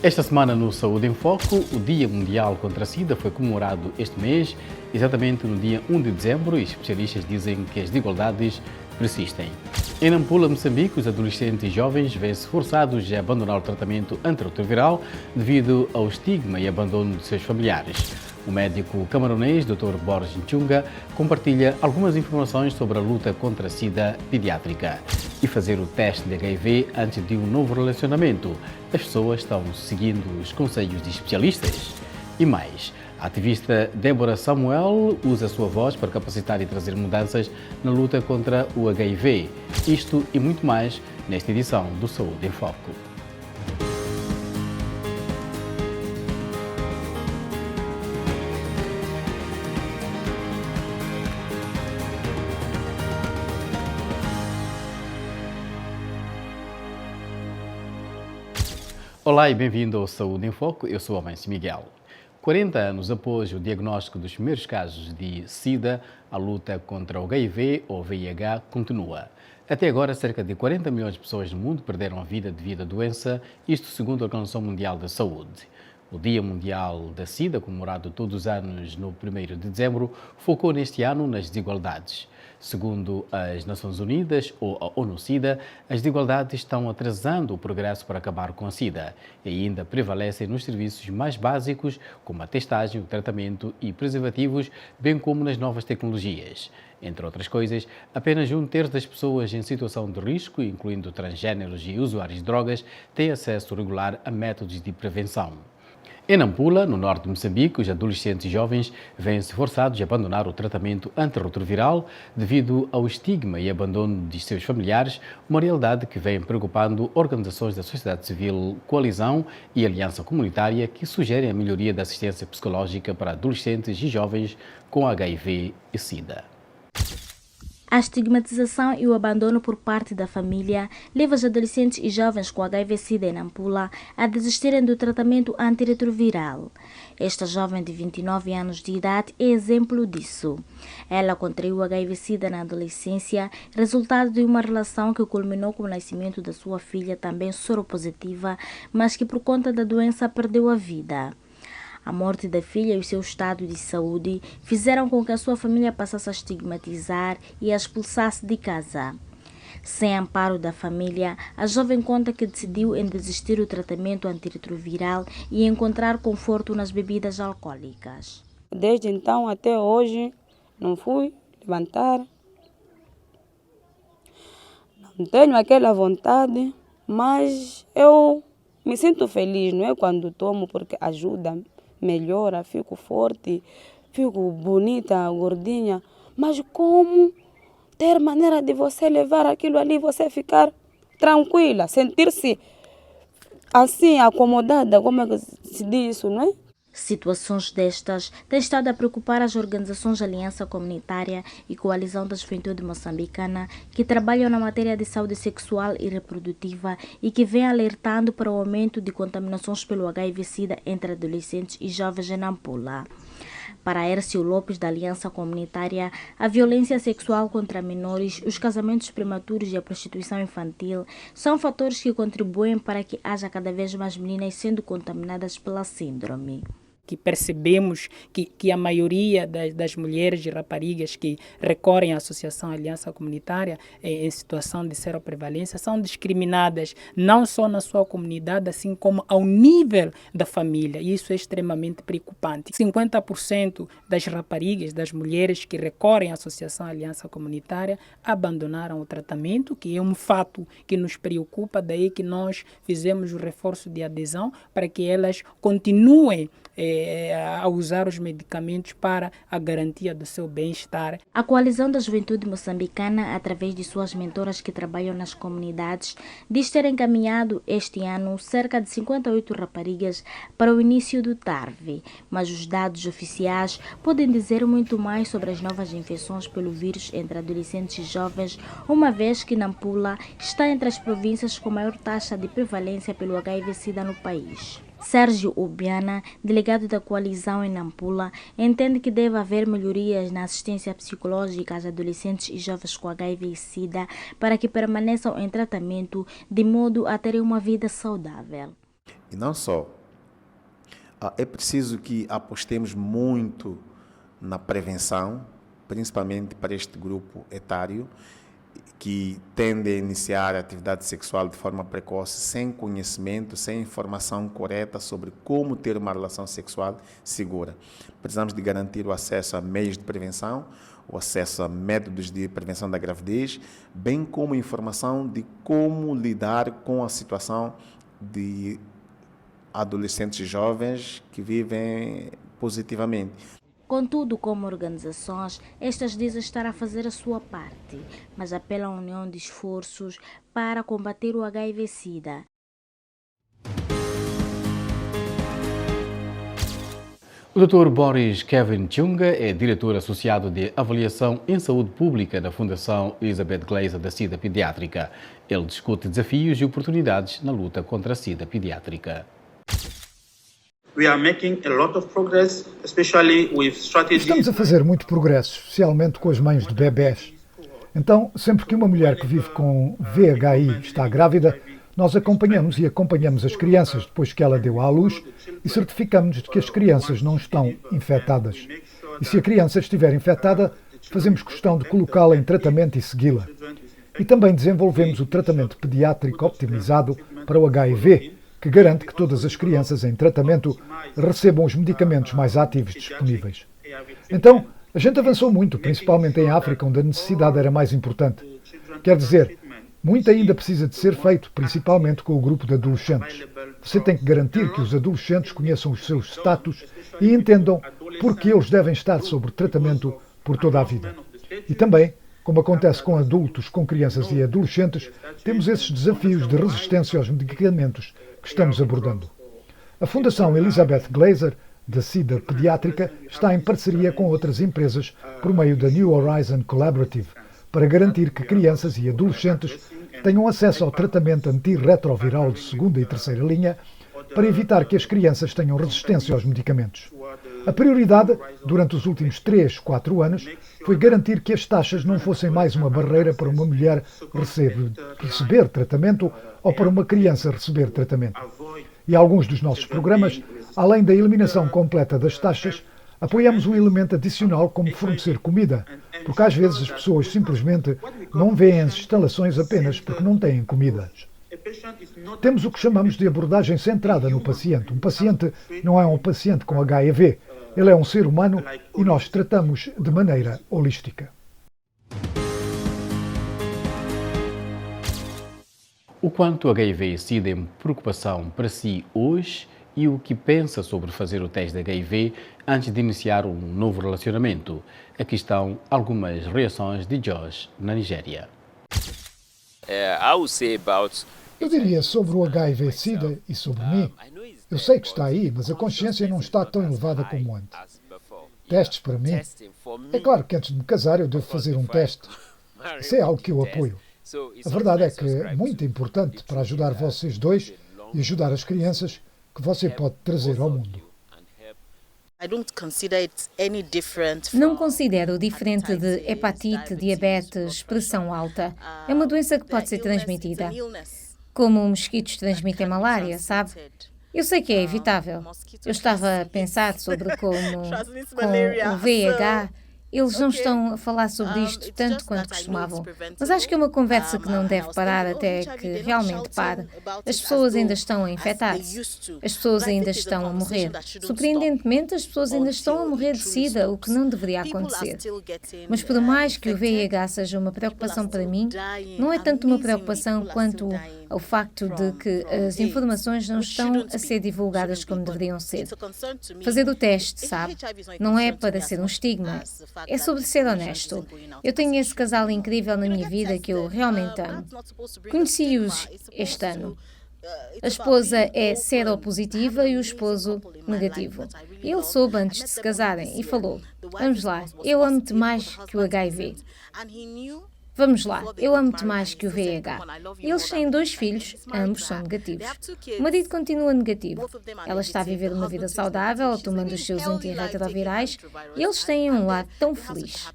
Esta semana no Saúde em Foco, o Dia Mundial contra a SIDA foi comemorado este mês, exatamente no dia 1 de dezembro, e especialistas dizem que as desigualdades persistem. Em Nampula, Moçambique, os adolescentes e jovens vêem-se forçados a abandonar o tratamento antirretroviral devido ao estigma e abandono de seus familiares. O médico camaronês Dr. Borges Nchunga compartilha algumas informações sobre a luta contra a SIDA pediátrica. E fazer o teste de HIV antes de um novo relacionamento. As pessoas estão seguindo os conselhos de especialistas? E mais, a ativista Débora Samuel usa a sua voz para capacitar e trazer mudanças na luta contra o HIV. Isto e muito mais nesta edição do Saúde em Foco. Olá e bem-vindo ao Saúde em Foco, eu sou Amancio Miguel. 40 anos após o diagnóstico dos primeiros casos de SIDA, a luta contra o HIV ou VIH continua. Até agora, cerca de 40 milhões de pessoas no mundo perderam a vida devido à doença, isto segundo a Organização Mundial da Saúde. O Dia Mundial da SIDA, comemorado todos os anos no 1º de dezembro, focou neste ano nas desigualdades. Segundo as Nações Unidas ou a ONU-SIDA, as desigualdades estão atrasando o progresso para acabar com a SIDA e ainda prevalecem nos serviços mais básicos, como a testagem, o tratamento e preservativos, bem como nas novas tecnologias. Entre outras coisas, apenas 1/3 das pessoas em situação de risco, incluindo transgêneros e usuários de drogas, têm acesso regular a métodos de prevenção. Em Nampula, no norte de Moçambique, os adolescentes e jovens vêm-se forçados a abandonar o tratamento antirretroviral devido ao estigma e abandono de seus familiares, uma realidade que vem preocupando organizações da sociedade civil, coalizão e aliança comunitária que sugerem a melhoria da assistência psicológica para adolescentes e jovens com HIV e SIDA. A estigmatização e o abandono por parte da família leva os adolescentes e jovens com HIV-Sida em Nampula a desistirem do tratamento antirretroviral. Esta jovem de 29 anos de idade é exemplo disso. Ela contraiu HIV-Sida na adolescência, resultado de uma relação que culminou com o nascimento da sua filha, também soropositiva, mas que por conta da doença perdeu a vida. A morte da filha e o seu estado de saúde fizeram com que a sua família passasse a estigmatizar e a expulsar-se de casa. Sem amparo da família, a jovem conta que decidiu em desistir do tratamento antirretroviral e encontrar conforto nas bebidas alcoólicas. Desde então até hoje não fui levantar, não tenho aquela vontade, mas eu me sinto feliz, não é, quando tomo, porque ajuda, melhora, fico forte, fico bonita, gordinha. Mas como ter maneira de você levar aquilo ali, você ficar tranquila, sentir-se assim, acomodada, como é que se diz isso, não é? Situações destas têm estado a preocupar as organizações Aliança Comunitária e Coalizão da Juventude Moçambicana, que trabalham na matéria de saúde sexual e reprodutiva e que vêm alertando para o aumento de contaminações pelo HIV-Sida entre adolescentes e jovens em Nampula. Para Hércio Lopes, da Aliança Comunitária, a violência sexual contra menores, os casamentos prematuros e a prostituição infantil são fatores que contribuem para que haja cada vez mais meninas sendo contaminadas pela síndrome. Que percebemos que a maioria das mulheres e raparigas que recorrem à Associação Aliança Comunitária em situação de seroprevalência são discriminadas não só na sua comunidade, assim como ao nível da família. E isso é extremamente preocupante. 50% das raparigas, das mulheres que recorrem à Associação Aliança Comunitária abandonaram o tratamento, que é um fato que nos preocupa, daí que nós fizemos o reforço de adesão para que elas continuem a usar os medicamentos para a garantia do seu bem-estar. A Coalizão da Juventude Moçambicana, através de suas mentoras que trabalham nas comunidades, diz ter encaminhado este ano cerca de 58 raparigas para o início do TARV, mas os dados oficiais podem dizer muito mais sobre as novas infecções pelo vírus entre adolescentes e jovens, uma vez que Nampula está entre as províncias com maior taxa de prevalência pelo HIV-Sida no país. Sérgio Ubiana, delegado da coalizão em Nampula, entende que deve haver melhorias na assistência psicológica às adolescentes e jovens com HIV e SIDA para que permaneçam em tratamento de modo a terem uma vida saudável. E não só. É preciso que apostemos muito na prevenção, principalmente para este grupo etário, que tende a iniciar a atividade sexual de forma precoce, sem conhecimento, sem informação correta sobre como ter uma relação sexual segura. Precisamos de garantir o acesso a meios de prevenção, o acesso a métodos de prevenção da gravidez, bem como informação de como lidar com a situação de adolescentes e jovens que vivem positivamente. Contudo, como organizações, estas dizem estar a fazer a sua parte, mas apelam à união de esforços para combater o HIV-Sida. O Dr. Boris Kevin Chunga é diretor associado de avaliação em saúde pública da Fundação Elizabeth Glaser da SIDA Pediátrica. Ele discute desafios e oportunidades na luta contra a SIDA pediátrica. Estamos a fazer muito progresso, especialmente com as mães de bebés. Então, sempre que uma mulher que vive com VHI está grávida, nós acompanhamos as crianças depois que ela deu à luz e certificamos de que as crianças não estão infectadas. E se a criança estiver infectada, fazemos questão de colocá-la em tratamento e segui-la. E também desenvolvemos o tratamento pediátrico optimizado para o HIV, que garante que todas as crianças em tratamento recebam os medicamentos mais ativos disponíveis. Então, a gente avançou muito, principalmente em África, onde a necessidade era mais importante. Quer dizer, muito ainda precisa de ser feito, principalmente com o grupo de adolescentes. Você tem que garantir que os adolescentes conheçam os seus status e entendam por que eles devem estar sob tratamento por toda a vida. E também, como acontece com adultos, com crianças e adolescentes, temos esses desafios de resistência aos medicamentos que estamos abordando. A Fundação Elizabeth Glaser, da SIDA Pediátrica, está em parceria com outras empresas por meio da New Horizon Collaborative para garantir que crianças e adolescentes tenham acesso ao tratamento antirretroviral de segunda e terceira linha para evitar que as crianças tenham resistência aos medicamentos. A prioridade, durante os últimos 3-4 anos, foi garantir que as taxas não fossem mais uma barreira para uma mulher receber tratamento ou para uma criança receber tratamento. E alguns dos nossos programas, além da eliminação completa das taxas, apoiamos um elemento adicional como fornecer comida, porque às vezes as pessoas simplesmente não veem as instalações apenas porque não têm comida. Temos o que chamamos de abordagem centrada no paciente. Um paciente não é um paciente com HIV, ele é um ser humano e nós tratamos de maneira holística. O quanto HIV e SIDA é preocupação para si hoje e o que pensa sobre fazer o teste de HIV antes de iniciar um novo relacionamento. Aqui estão algumas reações de Josh, na Nigéria. Eu diria sobre o HIV-Sida e sobre mim. Eu sei que está aí, mas a consciência não está tão elevada como antes. Testes para mim? É claro que antes de me casar eu devo fazer um teste. Isso é algo que eu apoio. A verdade é que é muito importante para ajudar vocês dois e ajudar as crianças que você pode trazer ao mundo. Não considero diferente de hepatite, diabetes, pressão alta. É uma doença que pode ser transmitida. Como mosquitos transmitem malária, sabe? Eu sei que é evitável. Eu estava a pensar sobre como com o VIH, eles não estão a falar sobre isto tanto quanto costumavam. Mas acho que é uma conversa que não deve parar até que realmente pare. As pessoas ainda estão a infectar-se. As pessoas ainda estão a morrer. Surpreendentemente, as pessoas ainda estão a morrer de SIDA, o que não deveria acontecer. Mas por mais que o VIH seja uma preocupação para mim, não é tanto uma preocupação quanto ao facto de que as informações não estão a ser divulgadas como deveriam ser. Fazer o teste, sabe? Não é para ser um estigma. É sobre ser honesto. Eu tenho esse casal incrível na minha vida que eu realmente amo. Conheci-os este ano. A esposa é seropositiva e o esposo negativo. Ele soube antes de se casarem e falou: vamos lá, eu amo-te mais que o HIV. Vamos lá, eu amo-te mais que o VIH. Eles têm 2 filhos, ambos são negativos. O marido continua negativo. Ela está a viver uma vida saudável, tomando os seus antirretrovirais, e eles têm um lar tão feliz.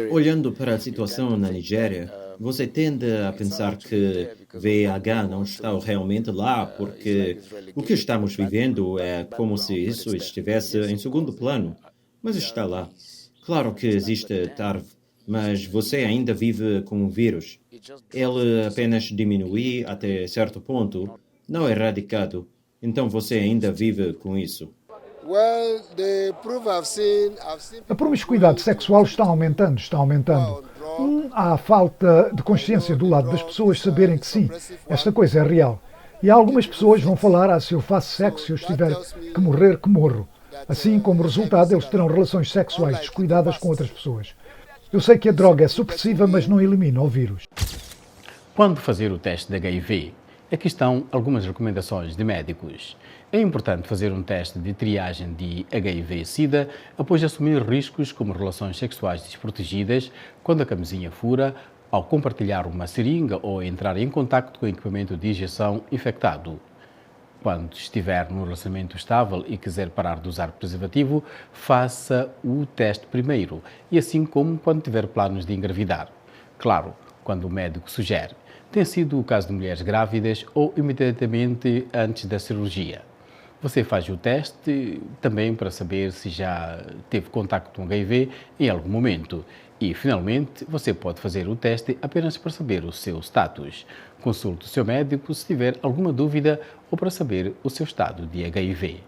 Olhando para a situação na Nigéria, você tende a pensar que VIH não está realmente lá, porque o que estamos vivendo é como se isso estivesse em segundo plano, mas está lá. Claro que existe TARV, mas você ainda vive com o vírus. Ele apenas diminui até certo ponto, não é erradicado, então você ainda vive com isso. A promiscuidade sexual está aumentando. Há falta de consciência do lado das pessoas saberem que sim, esta coisa é real. E algumas pessoas vão falar, se eu faço sexo, se eu estiver que morrer, que morro. Assim, como resultado, eles terão relações sexuais descuidadas com outras pessoas. Eu sei que a droga é supressiva, mas não elimina o vírus. Quando fazer o teste de HIV? Aqui estão algumas recomendações de médicos. É importante fazer um teste de triagem de HIV-Sida após assumir riscos como relações sexuais desprotegidas, quando a camisinha fura, ao compartilhar uma seringa ou entrar em contacto com equipamento de injeção infectado. Quando estiver num relacionamento estável e quiser parar de usar preservativo, faça o teste primeiro, e assim como quando tiver planos de engravidar. Claro, quando o médico sugere. Tem sido o caso de mulheres grávidas ou imediatamente antes da cirurgia. Você faz o teste também para saber se já teve contacto com HIV em algum momento. E, finalmente, você pode fazer o teste apenas para saber o seu status. Consulte o seu médico se tiver alguma dúvida ou para saber o seu estado de HIV.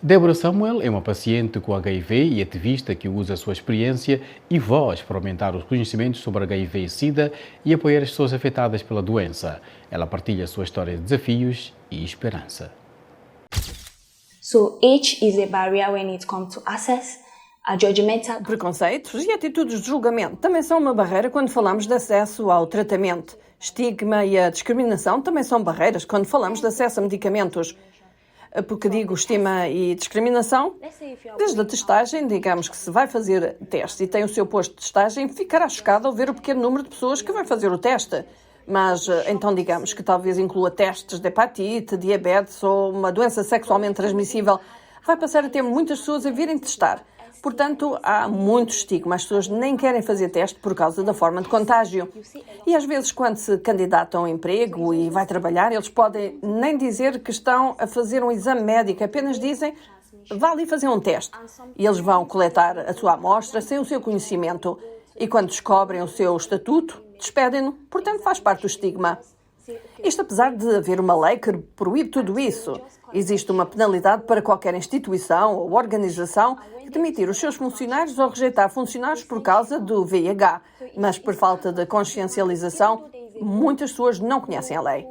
Débora Samuel é uma paciente com HIV e ativista que usa a sua experiência e voz para aumentar os conhecimentos sobre HIV e SIDA e apoiar as pessoas afetadas pela doença. Ela partilha a sua história de desafios e esperança. So age is a barrier when it comes to access. Preconceitos e atitudes de julgamento também são uma barreira quando falamos de acesso ao tratamento. Estigma e a discriminação também são barreiras quando falamos de acesso a medicamentos. Porque digo estigma e discriminação, desde a testagem, digamos que se vai fazer teste e tem o seu posto de testagem, ficará chocado ao ver o pequeno número de pessoas que vai fazer o teste. Mas, então, digamos que talvez inclua testes de hepatite, diabetes ou uma doença sexualmente transmissível, vai passar a ter muitas pessoas a virem testar. Portanto, há muito estigma. As pessoas nem querem fazer teste por causa da forma de contágio. E às vezes, quando se candidatam a emprego e vai trabalhar, eles podem nem dizer que estão a fazer um exame médico, apenas dizem, vá ali fazer um teste. E eles vão coletar a sua amostra sem o seu conhecimento. E quando descobrem o seu estatuto, despedem-no. Portanto, faz parte do estigma. Isto apesar de haver uma lei que proíbe tudo isso. Existe uma penalidade para qualquer instituição ou organização que demitir os seus funcionários ou rejeitar funcionários por causa do VIH. Mas por falta de consciencialização, muitas pessoas não conhecem a lei.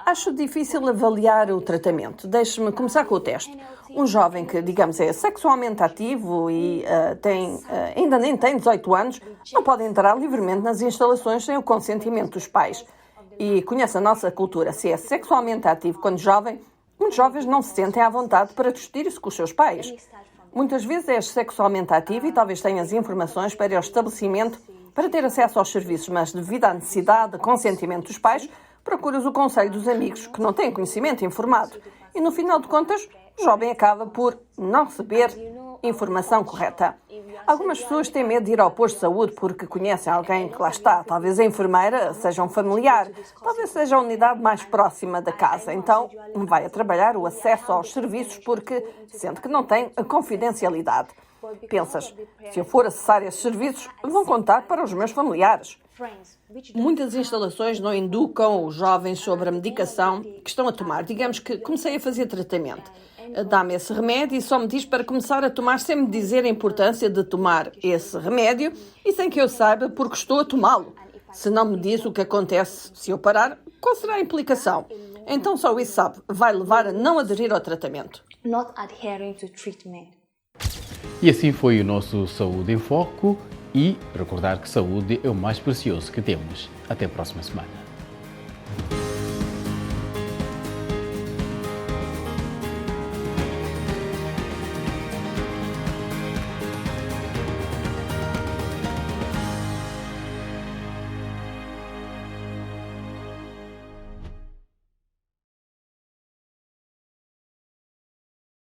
Acho difícil avaliar o tratamento. Deixe-me começar com o teste. Um jovem que, digamos, é sexualmente ativo e ainda nem tem 18 anos, não pode entrar livremente nas instalações sem o consentimento dos pais. E conhece a nossa cultura. Se é sexualmente ativo quando jovem, muitos jovens não se sentem à vontade para discutir isso com os seus pais. Muitas vezes és sexualmente ativo e talvez tenhas informações para o estabelecimento para ter acesso aos serviços, mas devido à necessidade de consentimento dos pais, procuras o conselho dos amigos que não têm conhecimento informado. E no final de contas, o jovem acaba por não receber informação correta. Algumas pessoas têm medo de ir ao posto de saúde porque conhecem alguém que lá está. Talvez a enfermeira seja um familiar, talvez seja a unidade mais próxima da casa. Então, vai a trabalhar o acesso aos serviços porque sente que não tem a confidencialidade. Pensas, se eu for acessar esses serviços, vão contar para os meus familiares. Muitas instalações não educam os jovens sobre a medicação que estão a tomar. Digamos que comecei a fazer tratamento. Dá-me esse remédio e só me diz para começar a tomar sem me dizer a importância de tomar esse remédio e sem que eu saiba porque estou a tomá-lo. Se não me diz o que acontece se eu parar, qual será a implicação? Então só isso sabe, vai levar a não aderir ao tratamento. E assim foi o nosso Saúde em Foco e recordar que saúde é o mais precioso que temos. Até a próxima semana.